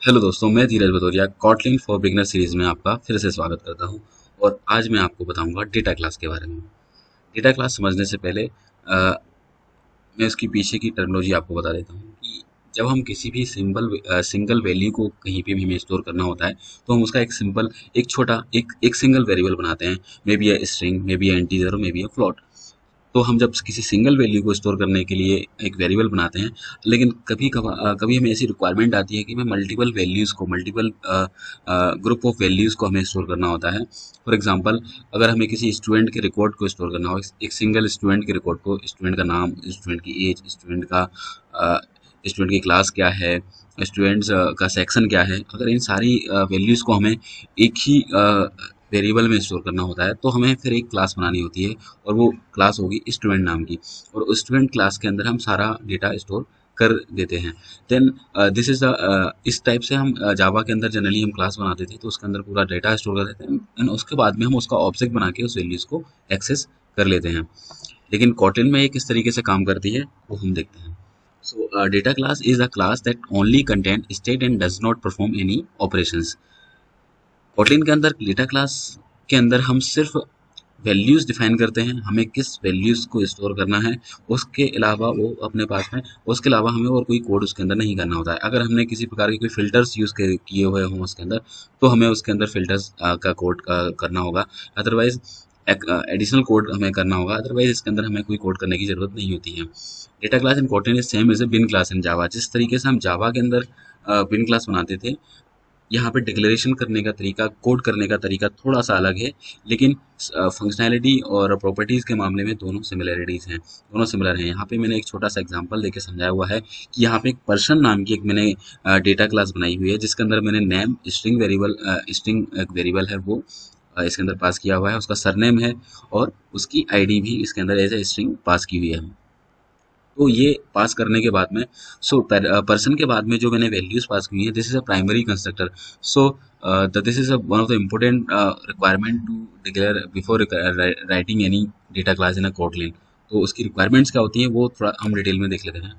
Hello दोस्तों, मैं Dheeraj Bhadoriya Kotlin for beginner series में आपका फिर से स्वागत करता हूं। और आज मैं आपको बताऊंगा डेटा क्लास के बारे में। डेटा क्लास समझने से पहले मैं उसकी पीछे की टर्मिनोलॉजी आपको बता देता हूं कि जब हम किसी भी सिंगल वैल्यू को कहीं पे भी हमें स्टोर करना होता है, तो हम उसका एक छोटा एक सिंगल वेरिएबल बनाते हैं। May be a string, may be a integer, may be a float. तो हम जब किसी सिंगल वैल्यू को स्टोर करने के लिए एक वेरिएबल बनाते हैं, लेकिन कभी हमें ऐसी रिक्वायरमेंट आती है कि हमें मल्टीपल ग्रुप ऑफ वैल्यूज़ को हमें स्टोर करना होता है। फॉर एग्जांपल, अगर हमें किसी स्टूडेंट के रिकॉर्ड को स्टोर करना हो, एक सिंगल स्टूडेंट के रिकॉर्ड को, स्टूडेंट का नाम, स्टूडेंट की एज, स्टूडेंट की क्लास क्या है, स्टूडेंट्स का सेक्शन क्या है, अगर इन सारी वैल्यूज़ को हमें एक ही वेरिएबल में स्टोर करना होता है, तो हमें फिर एक क्लास बनानी होती है और वो क्लास होगी स्टूडेंट नाम की। और उस स्टूडेंट क्लास के अंदर हम सारा डेटा स्टोर कर देते हैं। देन दिस इज इस टाइप से हम जावा के अंदर जनरली हम क्लास बनाते थे, तो उसके अंदर पूरा डेटा स्टोर कर देते हैं एंड उसके बाद में हम उसका ऑब्जेक्ट बना के उस वैल्यूज को एक्सेस कर लेते हैं। लेकिन कॉटलिन में ये किस तरीके से काम करती है वो हम देखते हैं। सो data class is a class that only content state and does not perform any operations. Kotlin के अंदर डेटा क्लास के अंदर हम सिर्फ वैल्यूज़ डिफाइन करते हैं, हमें किस वैल्यूज़ को स्टोर करना है। उसके अलावा वो अपने पास में उसके अलावा हमें और कोई कोड उसके अंदर नहीं करना होता है। अगर हमने किसी प्रकार के कोई फ़िल्टर्स किए हुए हों उसके अंदर, तो हमें उसके अंदर फ़िल्टर्स का कोड करना होगा। अदरवाइज़ एक एडिशनल कोड हमें करना होगा। अदरवाइज़ इसके अंदर हमें कोई कोड करने की ज़रूरत नहीं होती है। Data class in Kotlin is same as a bean class in Java. जिस तरीके से हम जावा के अंदर बिन क्लास बनाते थे, यहाँ पे डिक्लेरेशन करने का तरीका, कोड करने का तरीका थोड़ा सा अलग है, लेकिन फंक्शनैलिटी और प्रॉपर्टीज़ के मामले में दोनों सिमिलरिटीज़ हैं, दोनों सिमिलर हैं। यहाँ पे मैंने एक छोटा सा एग्जांपल देके समझाया हुआ है कि यहाँ पे एक पर्सन नाम की एक मैंने डेटा क्लास बनाई हुई है, जिसके अंदर मैंने नेम स्ट्रिंग एक वेरिएबल है वो इसके अंदर पास किया हुआ है, उसका सरनेम है और उसकी आईडी भी इसके अंदर एज ए स्ट्रिंग पास की हुई है। तो ये पास करने के बाद में पर्सन के बाद में जो मैंने वैल्यूज पास की है, this is a primary constructor. So this is one of the important requirement to declare before writing any data class in a Kotlin. तो उसकी रिक्वायरमेंट्स क्या होती हैं वो थोड़ा हम डिटेल में देख लेते हैं।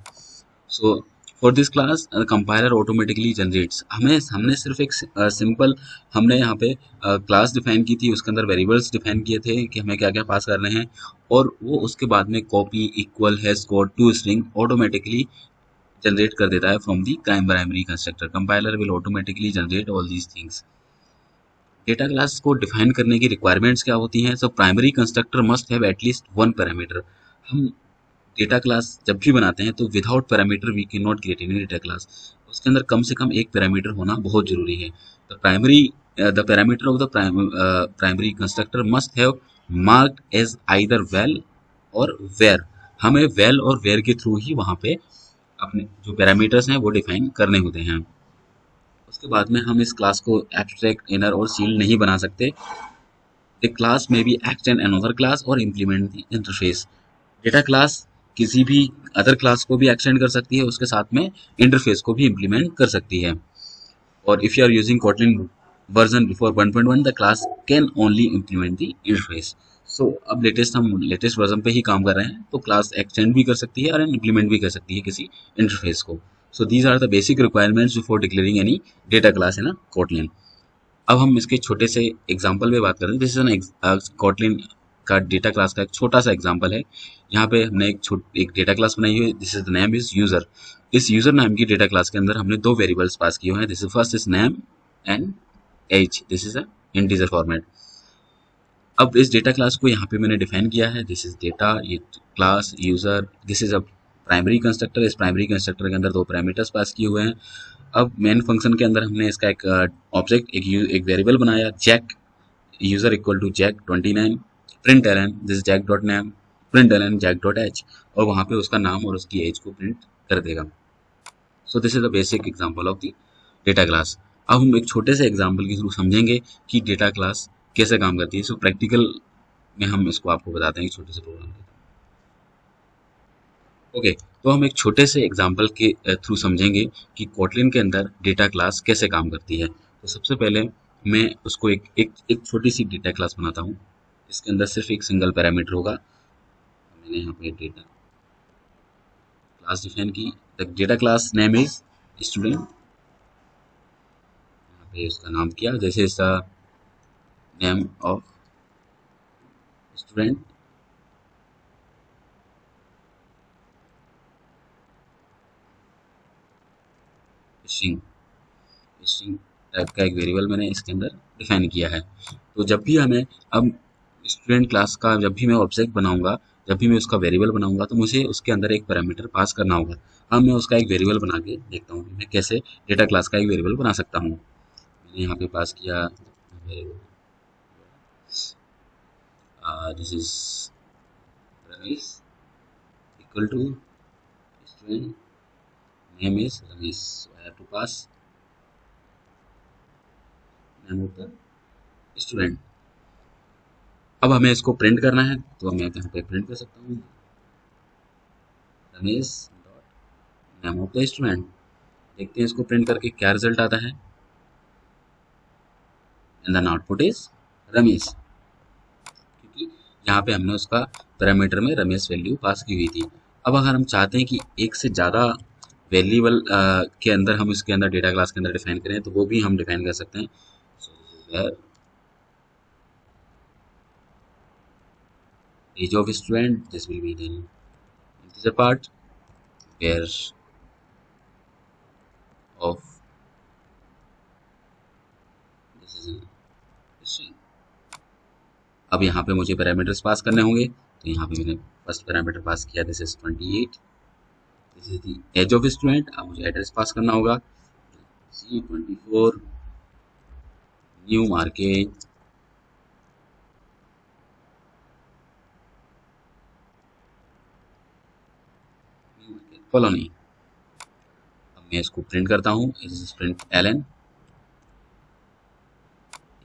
So for this class compiler automatically generates, हमें हमने सिर्फ एक सिंपल हमने यहाँ पे क्लास डिफाइन की थी, उसके अंदर वेरिएबल्स डिफाइन किए थे कि हमें क्या क्या पास करने हैं, और वो उसके बाद में copy equal hash code to string automatically generate कर देता है from the primary constructor. Compiler will automatically generate all these things. Data class को डिफाइन करने की रिक्वायरमेंट्स क्या होती हैं? So primary constructor must have at least one parameter. हम डेटा क्लास जब भी बनाते हैं तो without parameter we can not create any data class. उसके अंदर कम से कम एक पैरामीटर होना बहुत जरूरी है। The parameter of the primary constructor must have marked as either val और वेयर। हमें वेल और वेयर के थ्रू ही वहाँ पे अपने जो पैरामीटर्स हैं वो डिफाइन करने होते हैं। उसके बाद में हम इस क्लास को एब्स्ट्रैक्ट, इनर और सील्ड नहीं बना सकते। द क्लास में be act an another class और implement the interface. Data class किसी भी अदर क्लास को भी एक्सटेंड कर सकती है, उसके साथ में इंटरफेस को भी इम्प्लीमेंट कर सकती है। और if you are using Kotlin version before 1.1, the class can only implement the interface. So अब हम लेटेस्ट वर्जन पे ही काम कर रहे हैं, तो क्लास एक्सटेंड भी कर सकती है और इम्प्लीमेंट भी कर सकती है किसी इंटरफेस को। So these are the basic requirements before declaring any data class in a Kotlin. अब हम इसके छोटे से एग्जाम्पल में बात करें। दिस इज एन कोटलिन का डेटा क्लास का एक छोटा सा एग्जाम्पल है। यहाँ पे हमने एक डेटा क्लास बनाई हुई है। This is the name is user. इस यूजर नाम की डेटा क्लास के अंदर हमने दो वेरिएबल्स पास किए हुए हैं। This is first is name and age. This is a integer format. अब इस डेटा क्लास को यहाँ पे मैंने डिफाइन किया है। दिस इज डेटा, ये class user, this is a primary constructor. इस प्राइमरी कंस्ट्रक्टर के अंदर दो पैरामीटर्स पास किए हुए हैं। अब मेन फंक्शन के अंदर हमने इसका एक ऑब्जेक्ट, एक वेरिएबल बनाया, Jack user equal to Jack 29, print LN this Jack dot name, print LN Jack dot H, और वहाँ पे उसका नाम और उसकी एज को प्रिंट कर देगा। सो this is the basic example of the data class. अब हम एक छोटे से एग्जांपल के थ्रू समझेंगे कि डेटा क्लास कैसे काम करती है। सो प्रैक्टिकल में हम इसको आपको बताते हैं एक छोटे से प्रोग्राम के। ओके, तो हम एक छोटे से एग्जांपल के थ्रू समझेंगे कि कोटलिन के अंदर डेटा क्लास कैसे काम करती है। तो सबसे पहले मैं उसको एक छोटी सी डेटा क्लास बनाता हूँ। इसके अंदर सिर्फ एक सिंगल पैरामीटर होगा। मैंने यहाँ पे डेटा क्लास डिफाइन की। The data class name is student पे उसका नाम किया, जैसे इसका name of student, string string type का एक वेरिएबल मैंने इसके अंदर डिफाइन किया है। तो जब भी हमें अब स्टूडेंट क्लास का जब भी मैं ऑब्जेक्ट बनाऊंगा, जब भी मैं उसका वेरिएबल बनाऊंगा, तो मुझे उसके अंदर एक पैरामीटर पास करना होगा। अब मैं उसका एक वेरिएबल बना के देखता हूँ कि मैं कैसे डेटा क्लास का एक वेरिएबल बना सकता हूँ। मैंने यहाँ पे पास किया this is Ramesh equal to student name is Ramesh, so I have to pass name of the student. अब हमें इसको प्रिंट करना है, तो मैं यहाँ पे प्रिंट कर सकता हूँ Ramesh dot name of the student. देखते हैं इसको प्रिंट करके क्या रिजल्ट आता है। And then output is Ramesh, क्योंकि यहाँ पे हमने उसका पैरामीटर में रमेश वैल्यू पास की हुई थी। अब अगर हम चाहते हैं कि एक से ज़्यादा वेरिएबल के अंदर हम इसके अंदर डेटा क्लास के अंदर डिफाइन करें, तो वो भी हम डिफाइन कर सकते हैं। So age of student, this will be then integer part where of this is string. अब यहाँ पे मुझे पैरामीटर्स पास करने होंगे, तो यहाँ पे मैंने फर्स्ट पैरामीटर पास किया, this is 28, this is the age of student. अब मुझे एड्रेस पास करना होगा, C24 न्यू मार्केट कॉलोनी। अब मैं इसको प्रिंट करता हूँ, प्रिंट एलन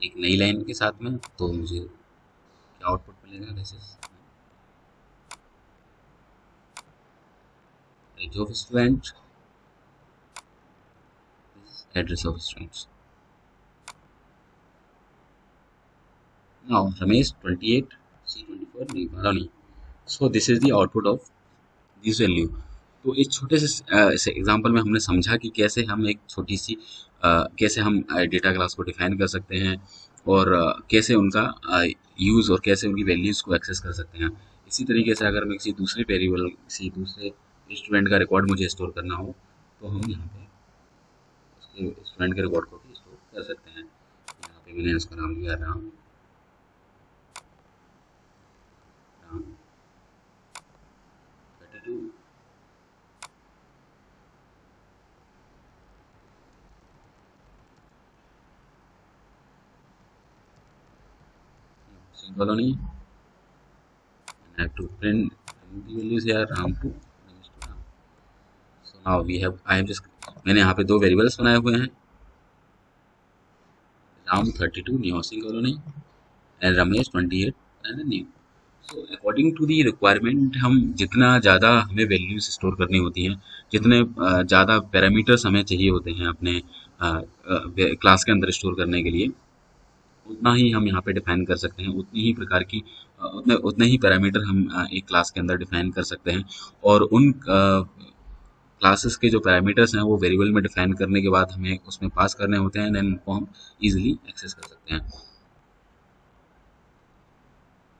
एक नई लाइन के साथ में, तो मुझे क्या आउटपुट मिलेगा, this is age of student, address of students. Now Ramesh 28 C24 new colony. So this is the output of this value. तो इस छोटे से एग्जांपल में हमने समझा कि कैसे हम एक छोटी सी कैसे हम डेटा क्लास को डिफाइन कर सकते हैं, और कैसे उनका यूज़ और कैसे उनकी वैल्यूज़ को एक्सेस कर सकते हैं। इसी तरीके से अगर मैं किसी दूसरे वेरिएबल, किसी दूसरे स्टूडेंट का रिकॉर्ड मुझे स्टोर करना हो, तो हम यहाँ पे उसके स्टूडेंट के रिकॉर्ड को भी स्टोर कर सकते हैं। यहाँ पे मैंने उसका नाम दिया Ram, Ram 32 colony. I have to print the values here ram to ramesh to ram. So now we have I have just मैंने यहाँ पे दो वेरिएबल्स बनाए हुए हैं, Ram 32 new housing colony and Ramesh 28 and new. So according to the requirement हम जितना ज़्यादा हमें वैल्यूज स्टोर करनी होती हैं, जितने ज़्यादा पैरामीटर्स हमें चाहिए होते हैं अपने क्लास के अंदर स्टोर करने के लिए, उतना ही हम यहाँ पे डिफाइन कर सकते हैं, उतनी ही प्रकार की उतने ही पैरामीटर हम एक क्लास के अंदर डिफाइन कर सकते हैं। और उन क्लासेस के जो पैरामीटर्स हैं वो वेरिएबल में डिफाइन करने के बाद हमें उसमें पास करने होते हैं, देन उनको हम इजीली एक्सेस कर सकते हैं।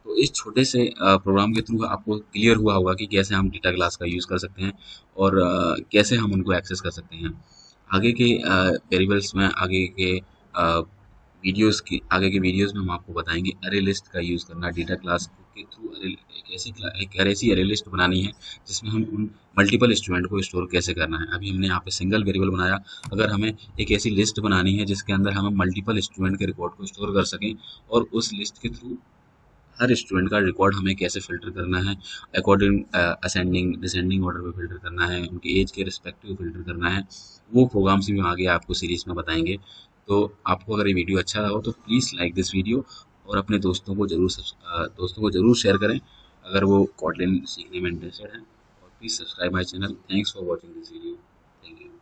तो इस छोटे से प्रोग्राम के थ्रू आपको क्लियर हुआ होगा कि कैसे हम डेटा क्लास का यूज़ कर सकते हैं, और कैसे हम उनको एक्सेस कर सकते हैं। आगे के वेरिएबल्स में आगे के वीडियोस में हम आपको बताएंगे अरे लिस्ट का यूज़ करना डेटा क्लास के थ्रू। एक ऐसी अरे लिस्ट बनानी है जिसमें हम उन मल्टीपल स्टूडेंट को स्टोर कैसे करना है। अभी हमने यहाँ पे सिंगल वेरिएबल बनाया, अगर हमें एक ऐसी लिस्ट बनानी है जिसके अंदर हम मल्टीपल स्टूडेंट के रिकॉर्ड को स्टोर कर सकें, और उस लिस्ट के थ्रू हर स्टूडेंट का रिकॉर्ड हमें कैसे फ़िल्टर करना है, अकॉर्डिंग असेंडिंग डिसेंडिंग ऑर्डर में फ़िल्टर करना है, उनकी एज के रिस्पेक्टिव फ़िल्टर करना है, वो प्रोग्राम्स भी हम आगे आपको सीरीज़ में बताएंगे। तो आपको अगर ये वीडियो अच्छा लगा हो तो प्लीज़ लाइक दिस वीडियो, और अपने दोस्तों को ज़रूर शेयर करें अगर वो कॉटलिन सीखने में इंटरेस्टेड हैं, और please subscribe my channel. Thanks for watching this video. Thank you.